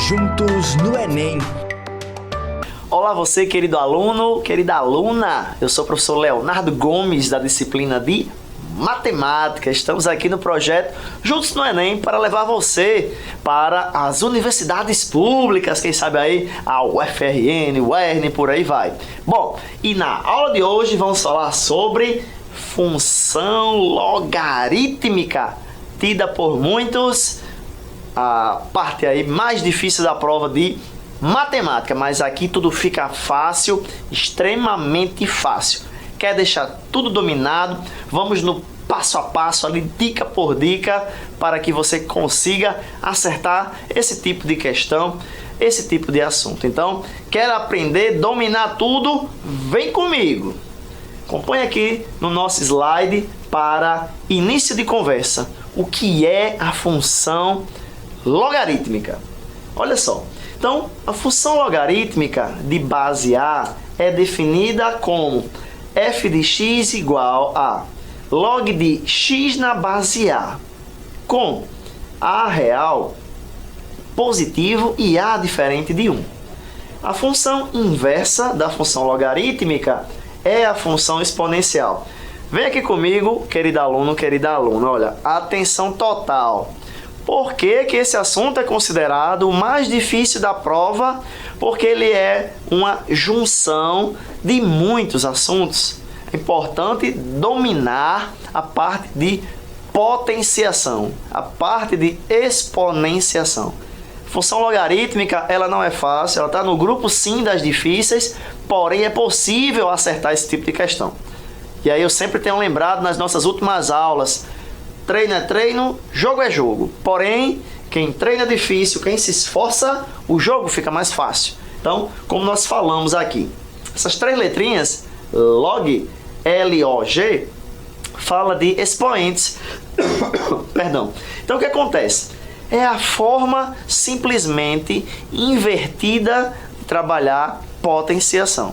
Juntos no Enem. Olá você, querido aluno, querida aluna. Eu sou o professor Leonardo Gomes, da disciplina de Matemática. Estamos aqui no projeto Juntos no Enem para levar você para as universidades públicas, quem sabe aí a UFRN, UERN, por aí vai. Bom, e na aula de hoje vamos falar sobre função logarítmica, tida por muitos a parte aí mais difícil da prova de matemática, mas aqui tudo fica fácil, extremamente fácil. Quer deixar tudo dominado? Vamos no passo a passo ali, dica por dica, para que você consiga acertar esse tipo de questão, esse tipo de assunto. Então, quer aprender, dominar tudo? Vem comigo! Acompanhe aqui no nosso slide para início de conversa. O que é a função logarítmica? Olha só. Então, a função logarítmica de base A é definida como f de x igual a log de x na base A, com A real positivo e A diferente de 1. A função inversa da função logarítmica é a função exponencial. Vem aqui comigo, querido aluno, querida aluna, olha, atenção total. Por que que esse assunto é considerado o mais difícil da prova? Porque ele é uma junção de muitos assuntos. É importante dominar a parte de potenciação, a parte de exponenciação. Função logarítmica, ela não é fácil, ela está no grupo sim das difíceis, porém é possível acertar esse tipo de questão. E aí eu sempre tenho lembrado nas nossas últimas aulas, treino é treino, jogo é jogo. Porém, quem treina é difícil, quem se esforça, o jogo fica mais fácil. Então, como nós falamos aqui, essas três letrinhas, log, L-O-G, fala de expoentes. Perdão. Então, o que acontece? É a forma simplesmente invertida de trabalhar potenciação.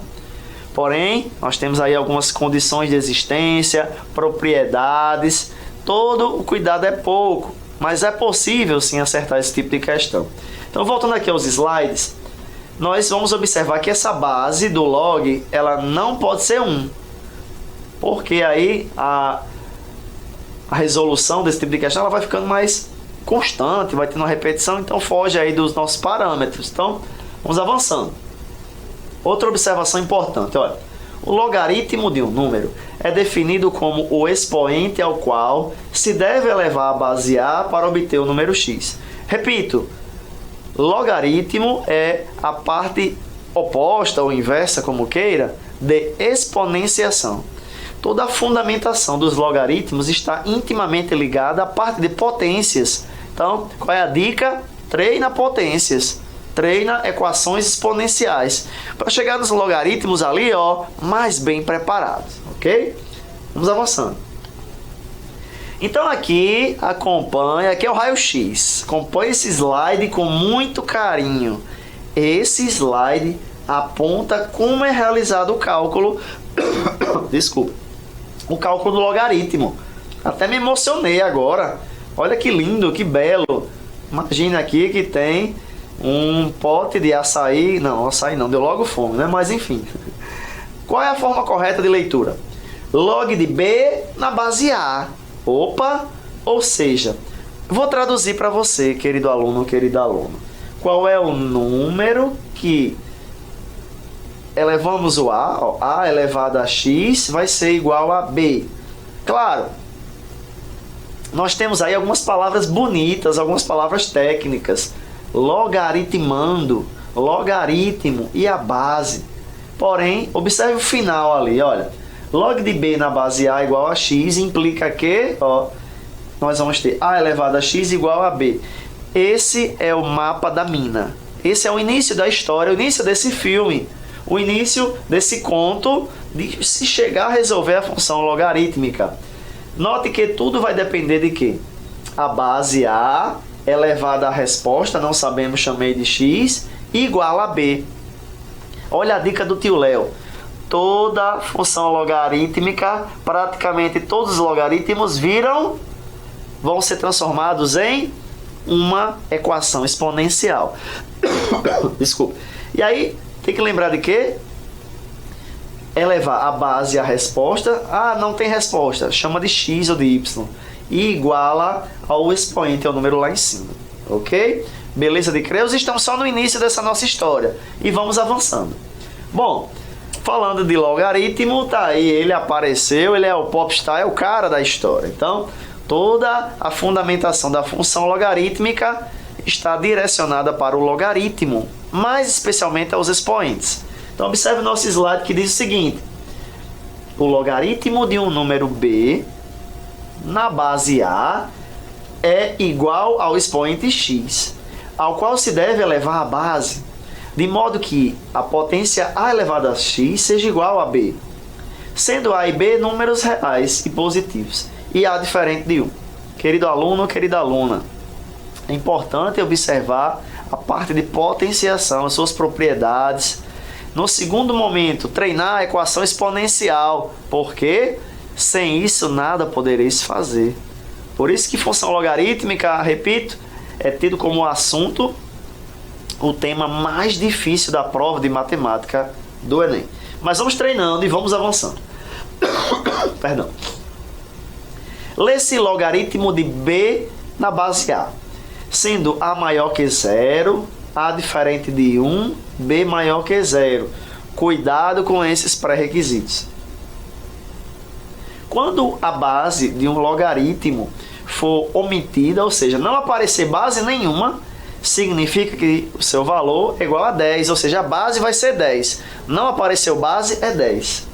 Porém, nós temos aí algumas condições de existência, propriedades. Todo o cuidado é pouco, mas é possível sim acertar esse tipo de questão. Então, voltando aqui aos slides, nós vamos observar que essa base do log, ela não pode ser 1. Porque aí a resolução desse tipo de questão ela vai ficando mais constante, vai tendo uma repetição, então foge aí dos nossos parâmetros. Então, vamos avançando. Outra observação importante, olha. O logaritmo de um número é definido como o expoente ao qual se deve elevar a base A para obter o número x. Repito, logaritmo é a parte oposta ou inversa, como queira, de exponenciação. Toda a fundamentação dos logaritmos está intimamente ligada à parte de potências. Então, qual é a dica? Treina potências. Treina equações exponenciais para chegar nos logaritmos ali, ó, mais bem preparados, ok? Vamos avançando. Então aqui, acompanha, aqui é o raio-x. Acompanhe esse slide com muito carinho. Esse slide aponta como é realizado o cálculo, desculpa, o cálculo do logaritmo. Até me emocionei agora. Olha que lindo, que belo. Imagina aqui que tem um pote de açaí, não, açaí não, deu logo fome, né? Mas enfim. Qual é a forma correta de leitura? Log de B na base A. Opa! Ou seja, vou traduzir para você, querido aluno, querida aluna. Qual é o número que elevamos o A? Ó, A elevado a X vai ser igual a B. Claro, nós temos aí algumas palavras bonitas, algumas palavras técnicas. Logaritmando, logaritmo e a base. Porém, observe o final ali, olha. Log de B na base A igual a X implica que, ó, nós vamos ter A elevado a X igual a B. Esse é o mapa da mina. Esse é o início da história, o início desse filme, o início desse conto de se chegar a resolver a função logarítmica. Note que tudo vai depender de quê? A base A elevada à resposta, não sabemos, chamei de x, igual a b. Olha a dica do tio Léo. Toda função logarítmica, praticamente todos os logaritmos vão ser transformados em uma equação exponencial. Desculpa. E aí, tem que lembrar de quê? Elevar a base à resposta. Ah, não tem resposta. Chama de x ou de y. E iguala ao expoente, ao número lá em cima. Ok? Beleza de Creus? Estamos só no início dessa nossa história. E vamos avançando. Bom, falando de logaritmo, tá aí, ele apareceu, ele é o popstar, é o cara da história. Então, toda a fundamentação da função logarítmica está direcionada para o logaritmo, mais especialmente aos expoentes. Então, observe o nosso slide que diz o seguinte: o logaritmo de um número b na base a é igual ao expoente x, ao qual se deve elevar a base, de modo que a potência a elevado a x seja igual a b, sendo a e b números reais e positivos, e a diferente de 1. Querido aluno, querida aluna, é importante observar a parte de potenciação, as suas propriedades. No segundo momento, treinar a equação exponencial, porque sem isso nada podereis fazer. Por isso que função logarítmica, repito, é tido como assunto o tema mais difícil da prova de matemática do Enem. Mas vamos treinando e vamos avançando. Perdão. Lê-se logaritmo de b na base a, sendo a maior que 0, a diferente de 1, b maior que 0. Cuidado com esses pré-requisitos. Quando a base de um logaritmo for omitida, ou seja, não aparecer base nenhuma, significa que o seu valor é igual a 10, ou seja, a base vai ser 10. Não apareceu base, é 10.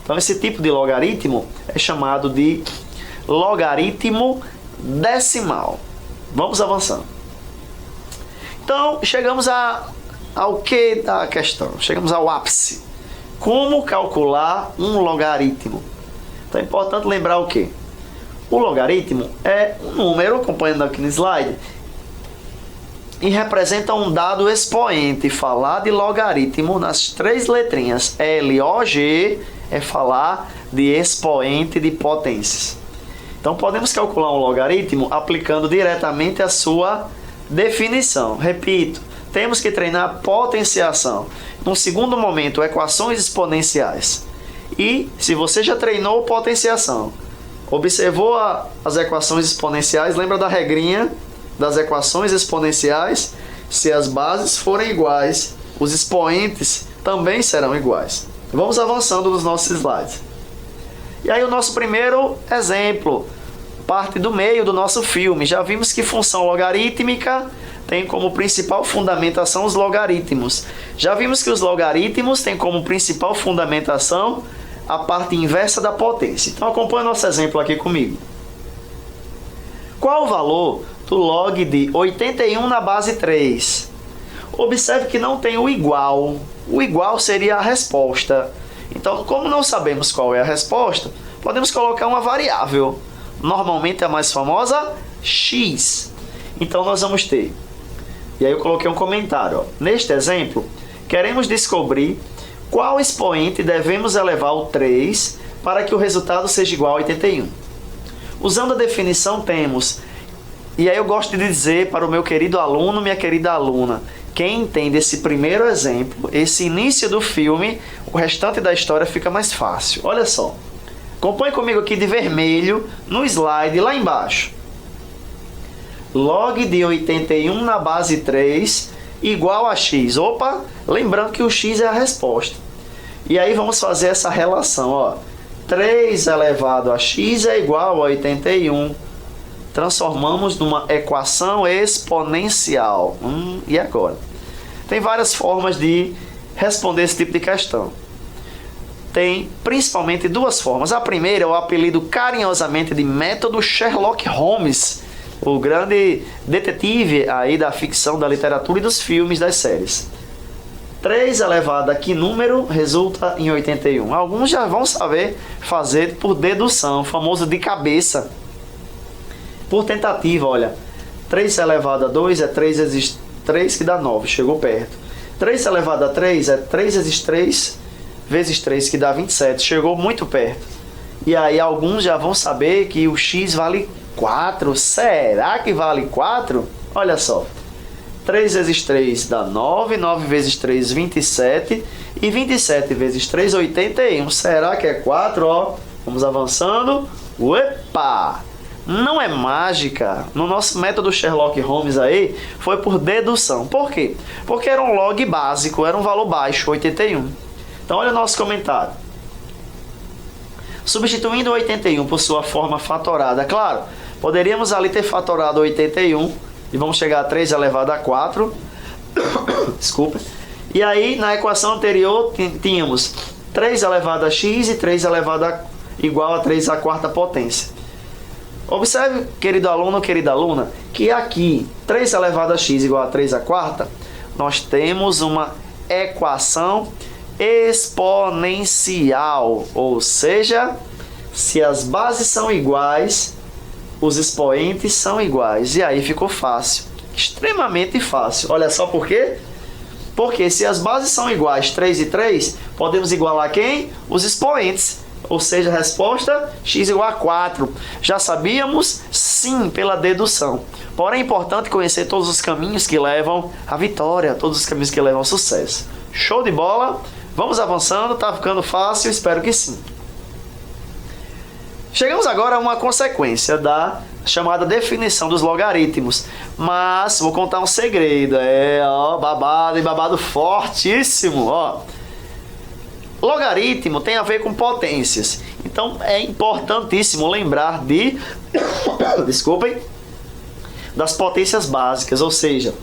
Então, esse tipo de logaritmo é chamado de logaritmo decimal. Vamos avançando. Então, chegamos ao que da questão? Chegamos ao ápice. Como calcular um logaritmo? Então, é importante lembrar o quê? O logaritmo é um número, acompanhando aqui no slide, e representa um dado expoente. Falar de logaritmo nas 3 letrinhas LOG é falar de expoente de potências. Então, podemos calcular um logaritmo aplicando diretamente a sua definição. Repito, temos que treinar potenciação. No segundo momento, equações exponenciais. E, se você já treinou potenciação, observou as equações exponenciais, lembra da regrinha das equações exponenciais? Se as bases forem iguais, os expoentes também serão iguais. Vamos avançando nos nossos slides. E aí o nosso primeiro exemplo, parte do meio do nosso filme. Já vimos que função logarítmica tem como principal fundamentação os logaritmos. Já vimos que os logaritmos têm como principal fundamentação a parte inversa da potência. Então acompanhe o nosso exemplo aqui comigo. Qual o valor do log de 81 na base 3? Observe que não tem o igual. O igual seria a resposta. Então, como não sabemos qual é a resposta, podemos colocar uma variável. Normalmente a mais famosa, x. Então nós vamos ter. E aí eu coloquei um comentário. Ó. Neste exemplo, queremos descobrir qual expoente devemos elevar ao 3 para que o resultado seja igual a 81. Usando a definição temos, e aí eu gosto de dizer para o meu querido aluno, minha querida aluna, quem entende esse primeiro exemplo, esse início do filme, o restante da história fica mais fácil. Olha só, acompanhe comigo aqui de vermelho no slide lá embaixo. Log de 81 na base 3 igual a x. Opa, lembrando que o x é a resposta. E aí vamos fazer essa relação, ó. 3 elevado a x é igual a 81. Transformamos numa equação exponencial. E agora? Tem várias formas de responder esse tipo de questão. Tem principalmente 2 formas. A primeira é o apelido carinhosamente de método Sherlock Holmes, o grande detetive aí da ficção, da literatura e dos filmes, das séries. 3 elevado a que número resulta em 81? Alguns já vão saber fazer por dedução, o famoso de cabeça. Por tentativa, olha. 3 elevado a 2 é 3 vezes 3 que dá 9, chegou perto. 3 elevado a 3 é 3 vezes 3 vezes 3 que dá 27, chegou muito perto. E aí alguns já vão saber que o x vale 4. Será que vale 4? Olha só. 3 vezes 3 dá 9, 9 vezes 3, 27, e 27 vezes 3, 81. Será que é 4? Ó, vamos avançando. Uepa! Não é mágica. No nosso método Sherlock Holmes aí, foi por dedução. Por quê? Porque era um log básico, era um valor baixo, 81. Então, olha o nosso comentário. Substituindo 81 por sua forma fatorada, claro, poderíamos ali ter fatorado 81, e vamos chegar a 3 elevado a 4. Desculpa. E aí, na equação anterior, tínhamos 3 elevado a x e 3 elevado a igual a 3 à quarta potência. Observe, querido aluno, querida aluna, que aqui, 3 elevado a x igual a 3 à quarta, nós temos uma equação exponencial. Ou seja, se as bases são iguais, os expoentes são iguais. E aí ficou fácil, extremamente fácil. Olha só por quê? Porque se as bases são iguais, 3 e 3, podemos igualar quem? Os expoentes. Ou seja, a resposta, x igual a 4. Já sabíamos? Sim, pela dedução. Porém, é importante conhecer todos os caminhos que levam à vitória, todos os caminhos que levam ao sucesso. Show de bola? Vamos avançando, tá ficando fácil? Espero que sim. Chegamos agora a uma consequência da chamada definição dos logaritmos. Mas vou contar um segredo. Babado e babado fortíssimo, ó. Logaritmo tem a ver com potências. Então é importantíssimo lembrar de desculpem, das potências básicas, ou seja,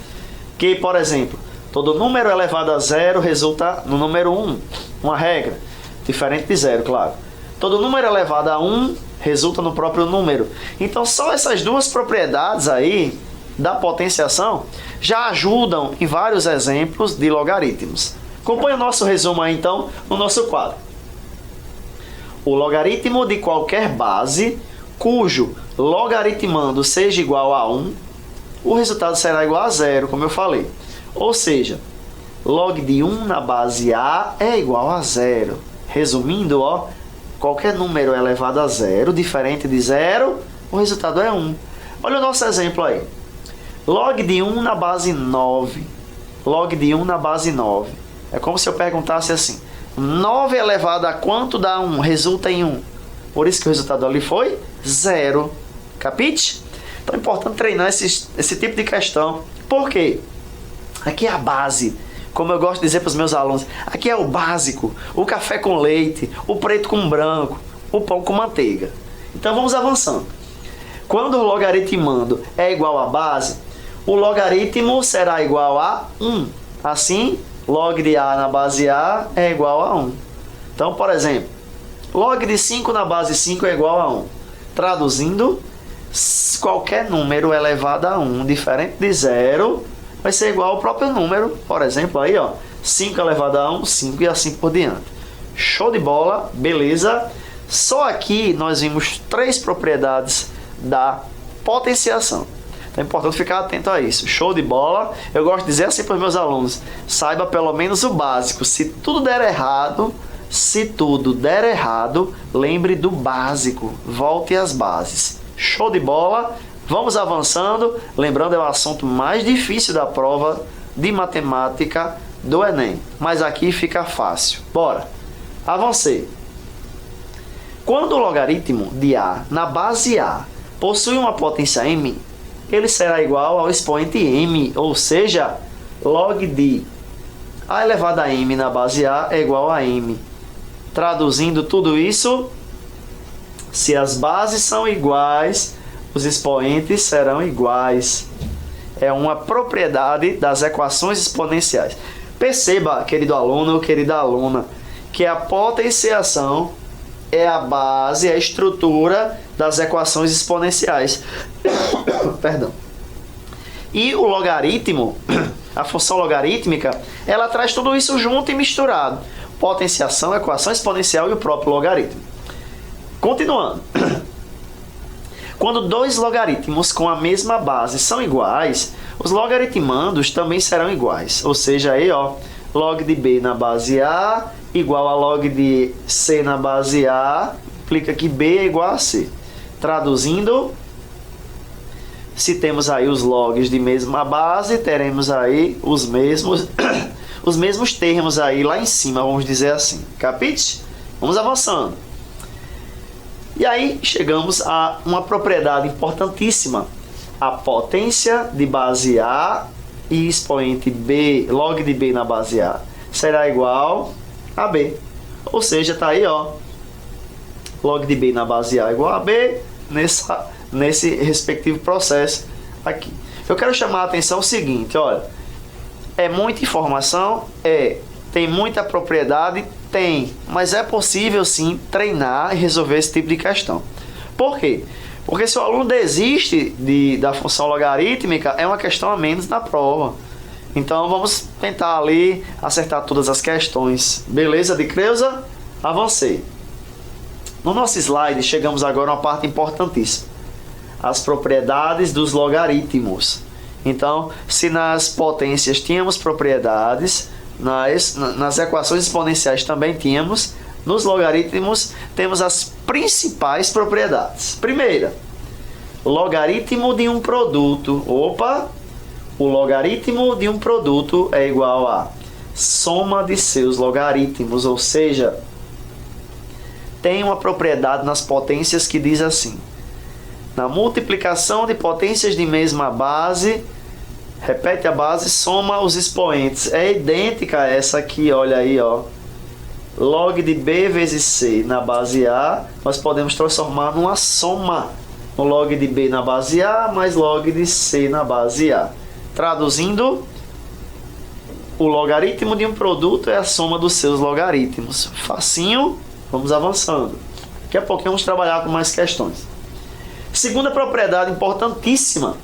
que, por exemplo, todo número elevado a zero resulta no número 1. Uma regra, diferente de zero, claro. Todo número elevado a 1 resulta no próprio número. Então só essas duas propriedades aí da potenciação já ajudam em vários exemplos de logaritmos. Acompanhe o nosso resumo aí, então, no nosso quadro. O logaritmo de qualquer base, cujo logaritmando seja igual a 1, o resultado será igual a zero, como eu falei. Ou seja, log de 1 na base A é igual a zero. Resumindo, ó, qualquer número elevado a zero, diferente de zero, o resultado é 1. Olha o nosso exemplo aí. Log de 1 na base 9. Log de 1 na base 9. É como se eu perguntasse assim, 9 elevado a quanto dá 1? Resulta em 1. Por isso que o resultado ali foi 0. Capite? Então é importante treinar esse tipo de questão. Por quê? Aqui é a base. Como eu gosto de dizer para os meus alunos, aqui é o básico. O café com leite, o preto com branco, o pão com manteiga. Então vamos avançando. Quando o logaritmando é igual à base, o logaritmo será igual a 1. Assim, log de A na base A é igual a 1. Então, por exemplo, log de 5 na base 5 é igual a 1. Traduzindo, qualquer número elevado a 1, diferente de 0, vai ser igual ao próprio número. Por exemplo, aí, ó, 5 elevado a 1, 5 e assim por diante. Show de bola, beleza? Só aqui nós vimos 3 propriedades da potenciação. Então é importante ficar atento a isso. Show de bola. Eu gosto de dizer assim para os meus alunos, saiba pelo menos o básico. Se tudo der errado, lembre do básico. Volte às bases. Show de bola. Vamos avançando. Lembrando, é o assunto mais difícil da prova de matemática do Enem. Mas aqui fica fácil. Bora. Avancei. Quando o logaritmo de A na base A possui uma potência m, ele será igual ao expoente m, ou seja, log de A elevado a m na base A é igual a m. Traduzindo tudo isso, se as bases são iguais, os expoentes serão iguais. É uma propriedade das equações exponenciais. Perceba, querido aluno, querida aluna, que a potenciação é a base, a estrutura das equações exponenciais. Perdão. E o logaritmo, a função logarítmica, ela traz tudo isso junto e misturado. Potenciação, equação exponencial e o próprio logaritmo. Continuando. Quando dois logaritmos com a mesma base são iguais, os logaritmandos também serão iguais. Ou seja, aí, ó, log de B na base A igual a log de C na base A, implica que B é igual a C. Traduzindo, Se temos aí os logs de mesma base, teremos aí os mesmos os mesmos termos aí lá em cima, vamos dizer assim. Capite? Vamos avançando. E aí chegamos a uma propriedade importantíssima. A potência de base A e expoente B, log de B na base A, será igual a B. Ou seja, tá aí, ó. Log de B na base A igual a B nesse respectivo processo aqui. Eu quero chamar a atenção o seguinte, olha. É muita informação? Tem muita propriedade? Tem. Mas é possível sim treinar e resolver esse tipo de questão. Por quê? Porque se o aluno desiste da função logarítmica, é uma questão a menos na prova. Então vamos tentar ali acertar todas as questões. Beleza, de Creuza? Avancei. No nosso slide chegamos agora a uma parte importantíssima. As propriedades dos logaritmos. Então, se nas potências tínhamos propriedades, nas equações exponenciais também tínhamos, nos logaritmos temos as principais propriedades. Primeira, logaritmo de um produto. Opa! O logaritmo de um produto é igual a soma de seus logaritmos, ou seja, tem uma propriedade nas potências que diz assim: na multiplicação de potências de mesma base, repete a base, soma os expoentes. É idêntica a essa aqui, olha aí, ó. Log de B vezes C na base A, nós podemos transformar numa soma. O log de B na base A mais log de C na base A. Traduzindo, o logaritmo de um produto é a soma dos seus logaritmos. Facinho, vamos avançando. Daqui a pouquinho vamos trabalhar com mais questões. Segunda propriedade importantíssima,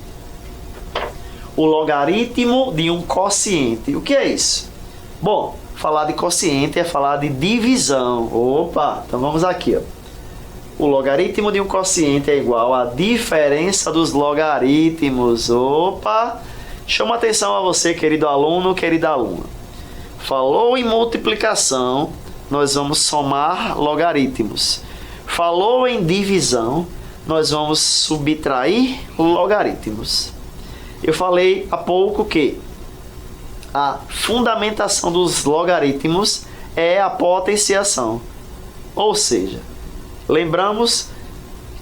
o logaritmo de um quociente. O que é isso? Bom, falar de quociente é falar de divisão. Opa, então vamos aqui, ó. O logaritmo de um quociente é igual à diferença dos logaritmos. Opa, chama atenção a você, querido aluno, querida aluna. Falou em multiplicação, nós vamos somar logaritmos. Falou em divisão, nós vamos subtrair logaritmos. Eu falei há pouco que a fundamentação dos logaritmos é a potenciação. Ou seja, lembramos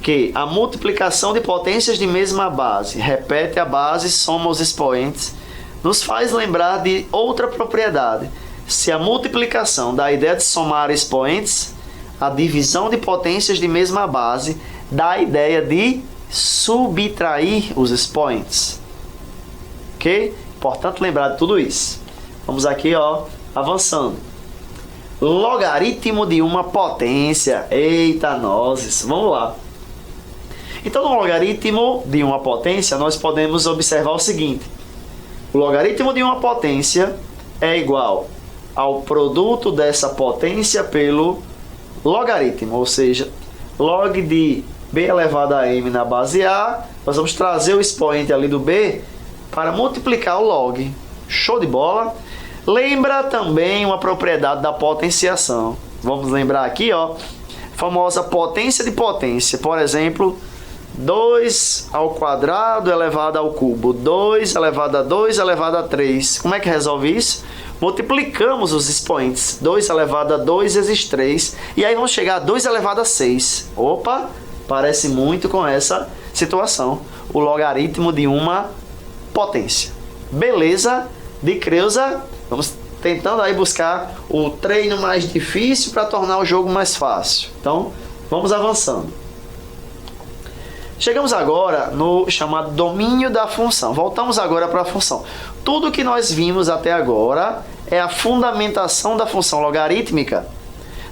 que a multiplicação de potências de mesma base, repete a base, soma os expoentes, nos faz lembrar de outra propriedade. Se a multiplicação dá a ideia de somar expoentes, a divisão de potências de mesma base dá a ideia de subtrair os expoentes. Ok? Importante lembrar de tudo isso. Vamos aqui, ó, avançando. Logaritmo de uma potência. Eita, nozes. Vamos lá. Então, no logaritmo de uma potência, nós podemos observar o seguinte. O logaritmo de uma potência é igual ao produto dessa potência pelo logaritmo, ou seja, log de b elevado a m na base A, nós vamos trazer o expoente ali do b para multiplicar o log. Show de bola? Lembra também uma propriedade da potenciação. Vamos lembrar aqui, ó, famosa potência de potência. Por exemplo, 2 ao quadrado elevado ao cubo, 2 elevado a 2 elevado a 3. Como é que resolve isso? Multiplicamos os expoentes. 2 elevado a 2 vezes 3. E aí vamos chegar a 2 elevado a 6. Opa, parece muito com essa situação. O logaritmo de uma potência. Beleza? De Creuza, vamos tentando aí buscar o treino mais difícil para tornar o jogo mais fácil. Então, vamos avançando. Chegamos agora no chamado domínio da função. Voltamos agora para a função. Tudo que nós vimos até agora é a fundamentação da função logarítmica.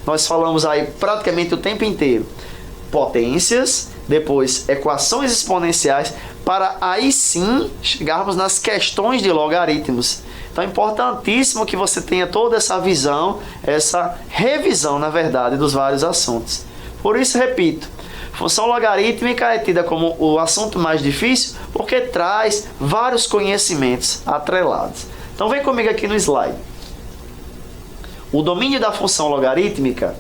Nós falamos aí praticamente o tempo inteiro. Potências, depois equações exponenciais, para aí sim chegarmos nas questões de logaritmos. Então é importantíssimo que você tenha toda essa visão, essa revisão, na verdade, dos vários assuntos. Por isso, repito, função logarítmica é tida como o assunto mais difícil porque traz vários conhecimentos atrelados. Então vem comigo aqui no slide. O domínio da função logarítmica,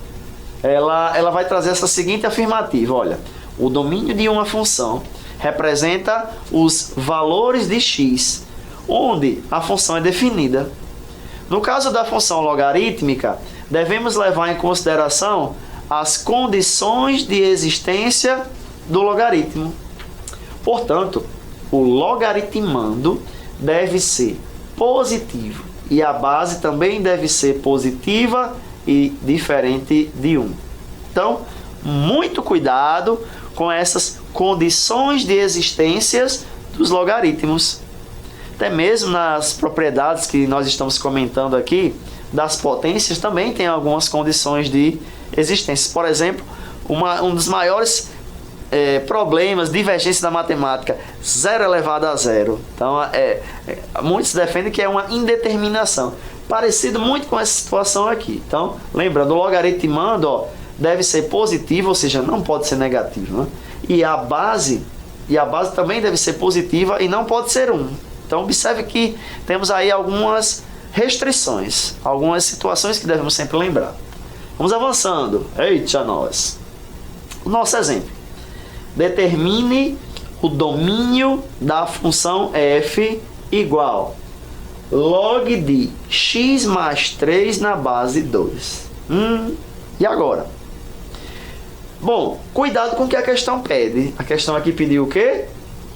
ela vai trazer essa seguinte afirmativa. Olha, o domínio de uma função representa os valores de x, onde a função é definida. No caso da função logarítmica, devemos levar em consideração as condições de existência do logaritmo. Portanto, o logaritmando deve ser positivo e a base também deve ser positiva e diferente de 1. Então, muito cuidado com essas condições de existências dos logaritmos. Até mesmo nas propriedades que nós estamos comentando aqui, das potências, também tem algumas condições de existência. Por exemplo, um dos maiores problemas, divergência da matemática, 0 elevado a 0. Então, muitos defendem que é uma indeterminação. Parecido muito com essa situação aqui. Então, lembrando, o logaritmando deve ser positivo, ou seja, não pode ser negativo, né? E a base também deve ser positiva e não pode ser 1. Então, observe que temos aí algumas restrições, algumas situações que devemos sempre lembrar. Vamos avançando. Eita, nós! O nosso exemplo. Determine o domínio da função f igual log de x mais 3 na base 2. E agora? Bom, cuidado com o que a questão pede. A questão aqui pediu o quê?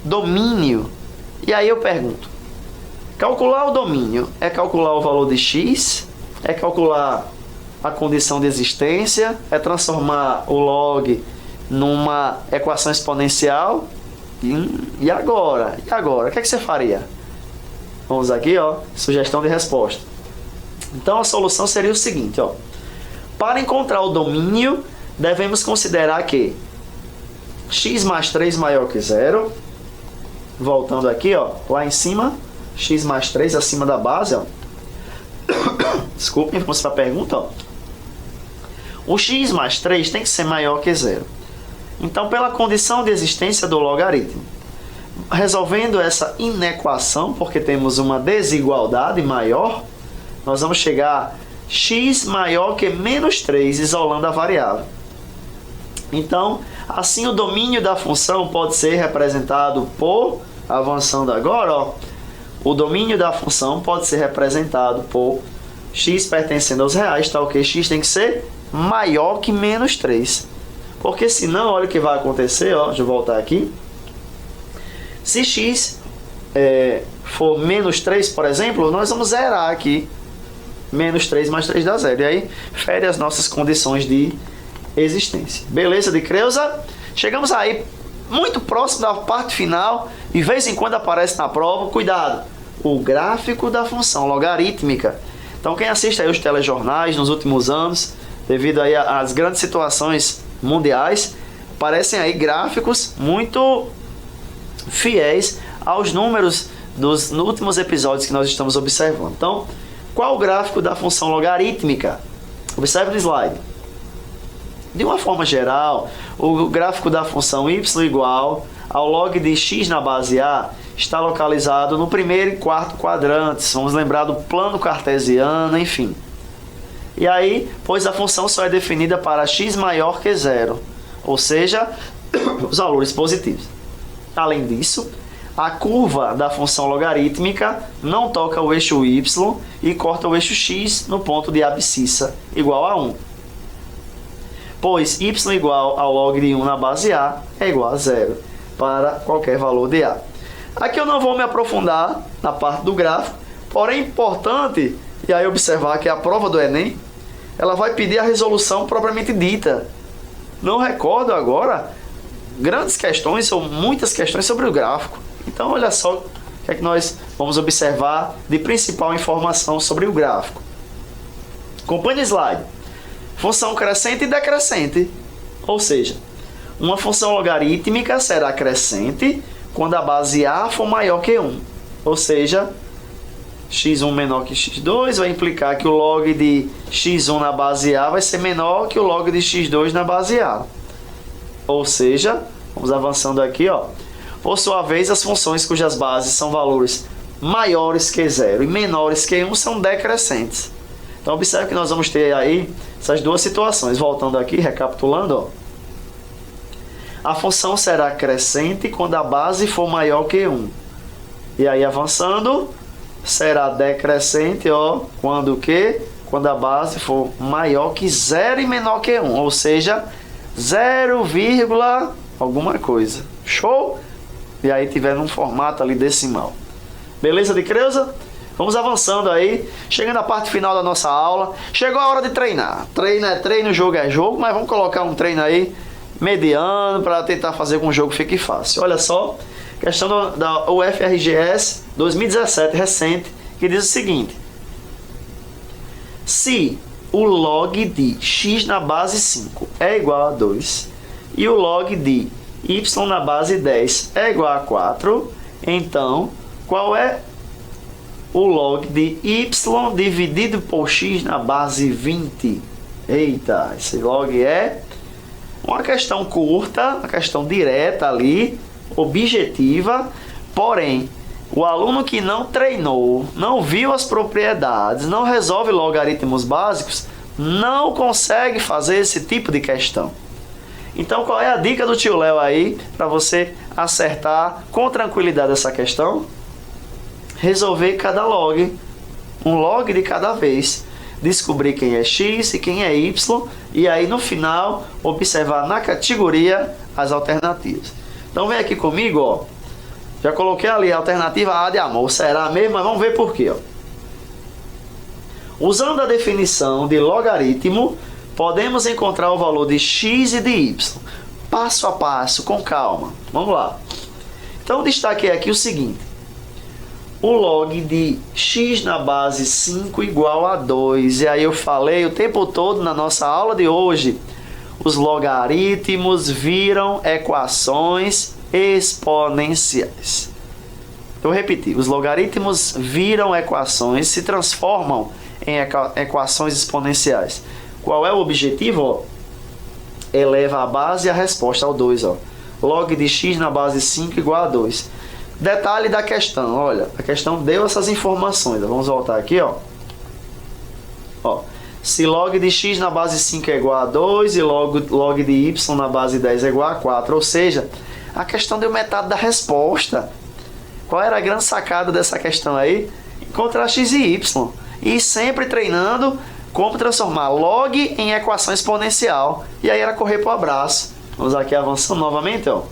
Domínio. E aí eu pergunto, calcular o domínio é calcular o valor de x? É calcular a condição de existência? É transformar o log numa equação exponencial? E agora? E agora? O que é que você faria? Vamos aqui, sugestão de resposta. Então a solução seria o seguinte, para encontrar o domínio, devemos considerar que x mais 3 maior que 0. Voltando aqui, lá em cima, x mais 3 acima da base, Desculpem, vamos para a pergunta, O x mais 3 tem que ser maior que 0. Então, pela condição de existência do logaritmo, resolvendo essa inequação, porque temos uma desigualdade maior, nós vamos chegar a x maior que menos 3, isolando a variável. Então, assim o domínio da função pode ser representado por, avançando agora, o domínio da função pode ser representado por x pertencendo aos reais, tal que x tem que ser maior que menos 3. Porque senão, olha o que vai acontecer, deixa eu voltar aqui. Se x for menos 3, por exemplo, nós vamos zerar aqui. Menos 3 mais 3 dá 0. E aí, fere as nossas condições de existência. Beleza de Creuza? Chegamos aí muito próximo da parte final. De vez em quando aparece na prova. Cuidado! O gráfico da função logarítmica. Então, quem assiste aí os telejornais nos últimos anos, devido aí às grandes situações mundiais, aparecem aí gráficos muito fiéis aos números dos últimos episódios que nós estamos observando. Então, qual o gráfico da função logarítmica? Observe no slide. De uma forma geral, o gráfico da função y igual ao log de x na base A está localizado no primeiro e quarto quadrantes. Vamos lembrar do plano cartesiano, enfim. E aí, pois a função só é definida para x maior que 0, ou seja, os valores positivos. Além disso, a curva da função logarítmica não toca o eixo y e corta o eixo x no ponto de abscissa, igual a 1. Pois y igual ao log de 1 na base A é igual a 0 para qualquer valor de A. Aqui eu não vou me aprofundar na parte do gráfico, porém é importante, e aí observar que a prova do Enem, ela vai pedir a resolução propriamente dita. Não recordo agora grandes questões ou muitas questões sobre o gráfico. Então, olha só o que é que nós vamos observar de principal informação sobre o gráfico. Acompanhe o slide. Função crescente e decrescente. Ou seja, uma função logarítmica será crescente quando a base A for maior que 1. Ou seja, x1 menor que x2 vai implicar que o log de x1 na base A vai ser menor que o log de x2 na base A. Ou seja, vamos avançando aqui, Por sua vez, as funções cujas bases são valores maiores que 0 e menores que 1 são decrescentes. Então, observe que nós vamos ter aí essas duas situações. Voltando aqui, recapitulando, A função será crescente quando a base for maior que 1. E aí, avançando, será decrescente, ó, quando o quê? Quando a base for maior que 0 e menor que 1. Ou seja, 0, alguma coisa. Show? E aí tiver num formato ali decimal. Beleza de Creuza? Vamos avançando aí, chegando à parte final da nossa aula. Chegou a hora de treinar. Treino é treino, jogo é jogo, mas vamos colocar um treino aí mediano para tentar fazer com que o jogo fique fácil. Olha só, questão da UFRGS 2017, recente, que diz o seguinte: se o log de x na base 5 é igual a 2 e o log de y na base 10 é igual a 4, então qual é o log de y dividido por x na base 20? Eita, esse log é uma questão curta, uma questão direta ali, objetiva, porém, o aluno que não treinou, não viu as propriedades, não resolve logaritmos básicos, não consegue fazer esse tipo de questão. Então, qual é a dica do tio Léo aí para você acertar com tranquilidade essa questão? Resolver cada log, um log de cada vez. Descobrir quem é x e quem é y, e aí no final observar na categoria as alternativas. Então vem aqui comigo, ó. Já coloquei ali a alternativa A de amor. Será mesmo? Mas vamos ver por quê, ó. Usando a definição de logaritmo, podemos encontrar o valor de x e de y. Passo a passo, com calma. Vamos lá. Então destaquei aqui o seguinte: o log de x na base 5 igual a 2. E aí eu falei o tempo todo na nossa aula de hoje, os logaritmos viram equações exponenciais. Eu repeti, os logaritmos viram equações, se transformam em equações exponenciais. Qual é o objetivo? Ó, eleva a base e a resposta ao 2. Ó. Log de x na base 5 igual a 2. Detalhe da questão, olha, a questão deu essas informações. Vamos voltar aqui, ó. Ó, se log de x na base 5 é igual a 2 e log de y na base 10 é igual a 4, ou seja, a questão deu metade da resposta. Qual era a grande sacada dessa questão aí? Encontrar x e y. E sempre treinando como transformar log em equação exponencial. E aí era correr para o abraço. Vamos aqui avançando novamente, ó.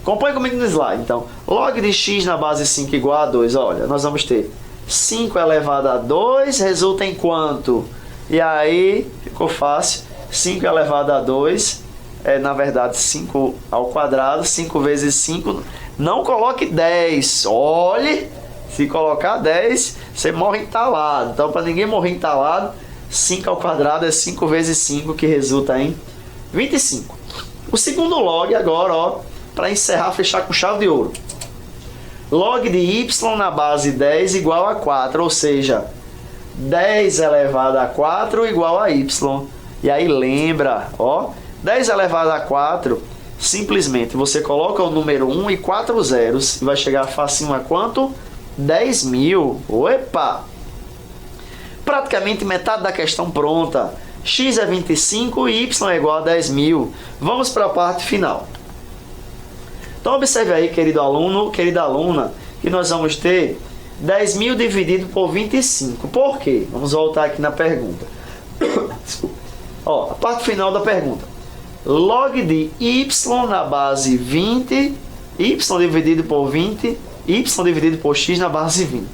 Acompanhe comigo no slide. Então, log de x na base 5 igual a 2. Olha, nós vamos ter 5 elevado a 2 resulta em quanto? E aí, ficou fácil. 5 elevado a 2 é, na verdade, 5 ao quadrado. 5 vezes 5. Não coloque 10. Olhe, se colocar 10, você morre entalado. Então, para ninguém morrer entalado, 5 ao quadrado é 5 vezes 5, que resulta em 25. O segundo log agora, ó, para encerrar, fechar com chave de ouro. Log de y na base 10 igual a 4, ou seja, 10 elevado a 4 igual a y. E aí lembra, ó, 10 elevado a 4, simplesmente você coloca o número 1 e 4 zeros, e vai chegar facinho a quanto? 10.000. Opa! Praticamente metade da questão pronta. X é 25 e y é igual a 10.000. Vamos para a parte final. Então observe aí, querido aluno, querida aluna, que nós vamos ter 10.000 dividido por 25. Por quê? Vamos voltar aqui na pergunta. Desculpa. Ó, a parte final da pergunta. Log de y na base 20, y dividido por 20, y dividido por x na base 20.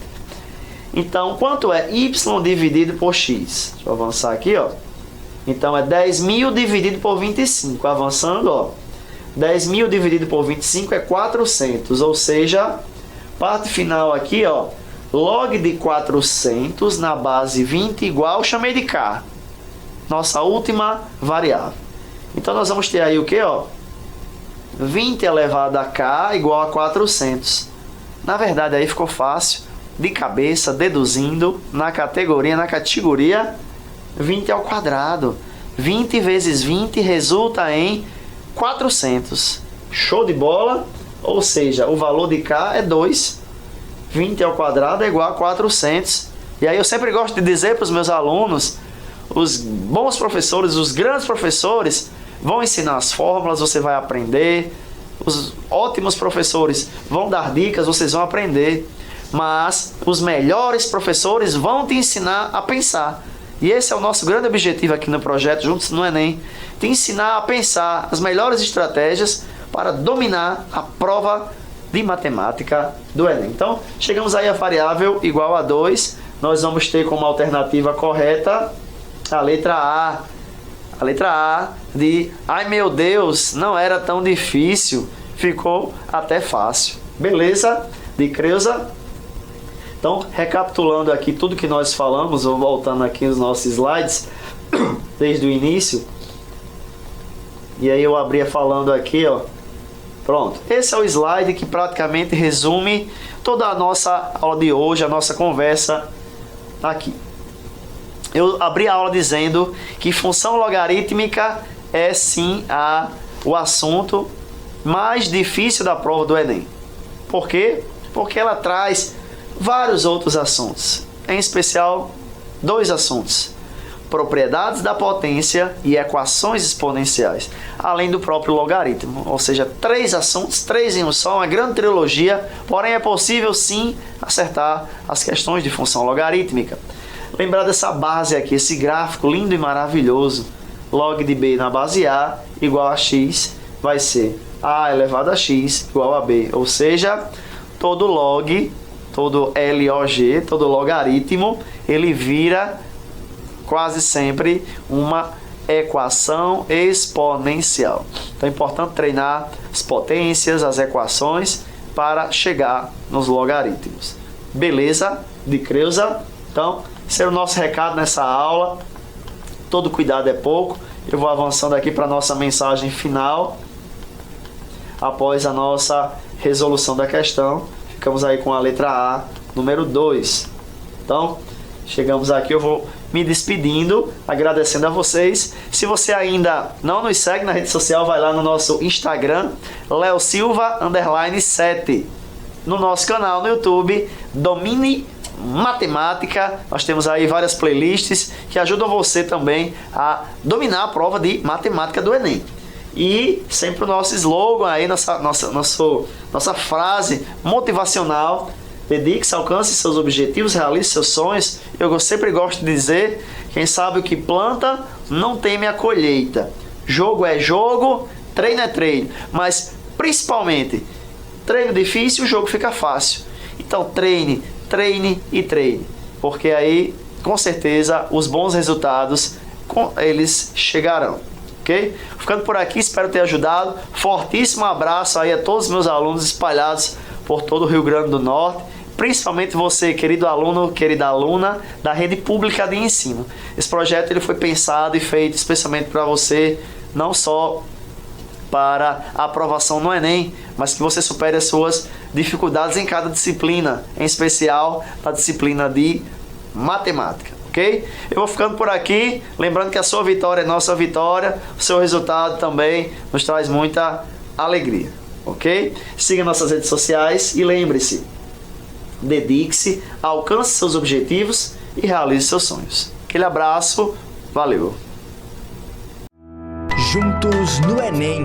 Então, quanto é y dividido por x? Deixa eu avançar aqui, ó. Então, é 10.000 dividido por 25. Avançando, ó. 10.000 dividido por 25 é 400, ou seja, parte final aqui, ó, log de 400 na base 20 igual, chamei de k, nossa última variável. Então, nós vamos ter aí o que, ó? 20 elevado a k igual a 400. Na verdade, aí ficou fácil, de cabeça, deduzindo, na categoria 20 ao quadrado. 20 vezes 20 resulta em 400. Show de bola? Ou seja, o valor de k é 2. 20 ao quadrado é igual a 400. E aí eu sempre gosto de dizer para os meus alunos, os bons professores, os grandes professores, vão ensinar as fórmulas, você vai aprender. Os ótimos professores vão dar dicas, vocês vão aprender. Mas os melhores professores vão te ensinar a pensar. E esse é o nosso grande objetivo aqui no projeto Juntos no Enem. Te ensinar a pensar as melhores estratégias para dominar a prova de matemática do Enem. Então, chegamos aí a variável igual a 2. Nós vamos ter como alternativa correta a letra A. A letra A de, ai meu Deus, não era tão difícil, ficou até fácil. Beleza? De Creuza? Então, recapitulando aqui tudo que nós falamos, vou voltando aqui os nossos slides, desde o início. E aí eu abria falando aqui, ó. Pronto. Esse é o slide que praticamente resume toda a nossa aula de hoje, a nossa conversa aqui. Eu abri a aula dizendo que função logarítmica é sim o assunto mais difícil da prova do Enem. Por quê? Porque ela traz vários outros assuntos, em especial 2 assuntos: propriedades da potência e equações exponenciais, além do próprio logaritmo. Ou seja, 3 assuntos, 3 em um só, uma grande trilogia, porém é possível sim acertar as questões de função logarítmica. Lembrar dessa base aqui, esse gráfico lindo e maravilhoso. Log de b na base a igual a x vai ser a elevado a x igual a b. Ou seja, todo log, todo LOG, todo logaritmo, ele vira quase sempre uma equação exponencial. Então é importante treinar as potências, as equações para chegar nos logaritmos. Beleza? De Creuza? Então, esse é o nosso recado nessa aula. Todo cuidado é pouco. Eu vou avançando aqui para a nossa mensagem final. Após a nossa resolução da questão, ficamos aí com a letra A, número 2. Então, chegamos aqui, eu vou me despedindo, agradecendo a vocês. Se você ainda não nos segue na rede social, vai lá no nosso Instagram, leosilva_7. No nosso canal no YouTube, Domine Matemática. Nós temos aí várias playlists que ajudam você também a dominar a prova de matemática do Enem. E sempre o nosso slogan aí, nossa frase motivacional: dedique-se, alcance seus objetivos, realize seus sonhos. Eu sempre gosto de dizer: quem sabe o que planta, não teme a colheita. Jogo é jogo, treino é treino. Mas, principalmente, treino difícil, o jogo fica fácil. Então, treine, treine e treine. Porque aí, com certeza, os bons resultados, eles chegarão. Ok? Ficando por aqui, espero ter ajudado. Fortíssimo abraço aí a todos os meus alunos espalhados por todo o Rio Grande do Norte. Principalmente você, querido aluno, querida aluna da rede pública de ensino. Esse projeto ele foi pensado e feito especialmente para você, não só para a aprovação no Enem, mas que você supere as suas dificuldades em cada disciplina, em especial na disciplina de matemática. Ok? Eu vou ficando por aqui, lembrando que a sua vitória é nossa vitória, o seu resultado também nos traz muita alegria. Ok? Siga nossas redes sociais e lembre-se: dedique-se, alcance seus objetivos e realize seus sonhos. Aquele abraço, valeu! Juntos no Enem.